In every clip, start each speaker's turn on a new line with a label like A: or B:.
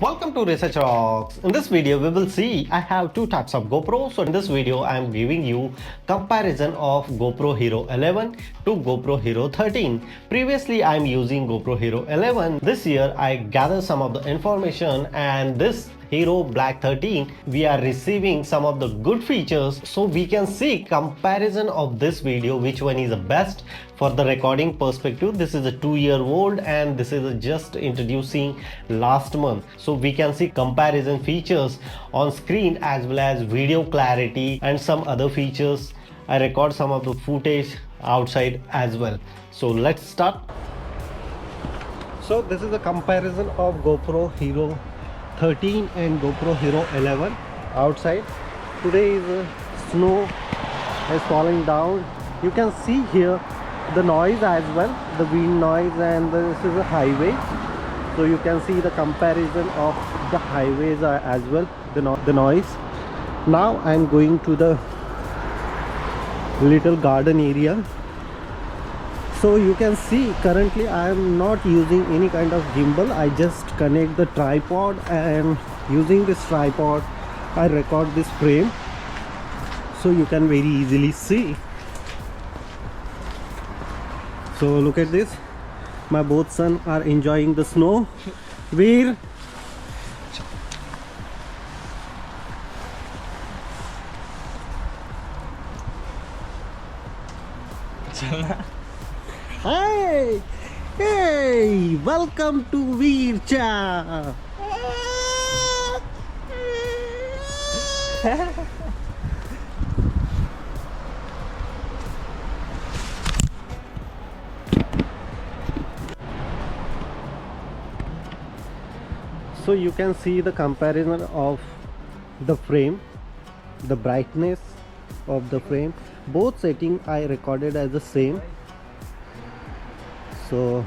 A: Welcome to Research Rocks. In this video we will see I have two types of GoPro. So in this video I am giving you comparison of GoPro Hero 11 to GoPro Hero 13. Previously I am using GoPro Hero 11. This year I gathered some of the information, and this Hero Black 13 we are receiving some of the good features, so we can see comparison of this video, which one is the best for the recording perspective. This is a 2-year-old and this is just introducing last month, so we can see comparison features on screen as well as video clarity and some other features. I record some of the footage outside as well. So let's start. So this is a comparison of GoPro Hero 13 and GoPro Hero 11 outside. Today is snow is falling down. You can see here the noise as well, the wind noise, and this is a highway, so you can see the comparison of the highways as well, the noise. Now I am going to the little garden area. So you can see currently I am not using any kind of gimbal. I just connect the tripod, and using this tripod I record this frame, so you can very easily see. So look at this, my both sons are enjoying the snow. Veer, hey, hey, welcome to Veer Cha. So you can see the comparison of the frame, the brightness of the frame. Both setting I recorded as the same. So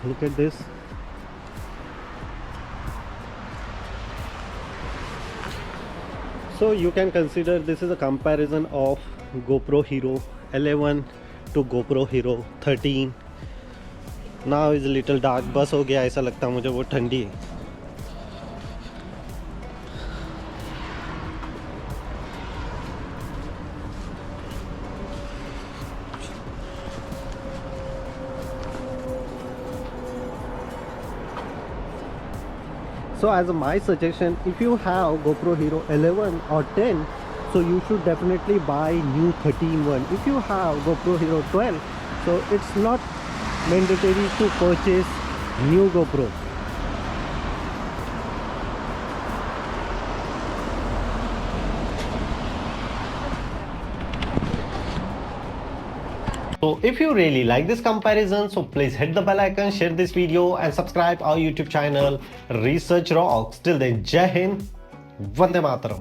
A: look at this. So you can consider this is a comparison of GoPro Hero 11 to GoPro Hero 13. Now is a little dark. बस हो गया, ऐसा लगता है मुझे वो ठंडी है. So as my suggestion, if you have GoPro Hero 11 or 10, so you should definitely buy new 13 one. If you have GoPro Hero 12, so it's not mandatory to purchase new GoPro. So if you really like this comparison, so please hit the bell icon, share this video and subscribe our YouTube channel Research Rocks. Till then, Jai Hind, Vande Mataram.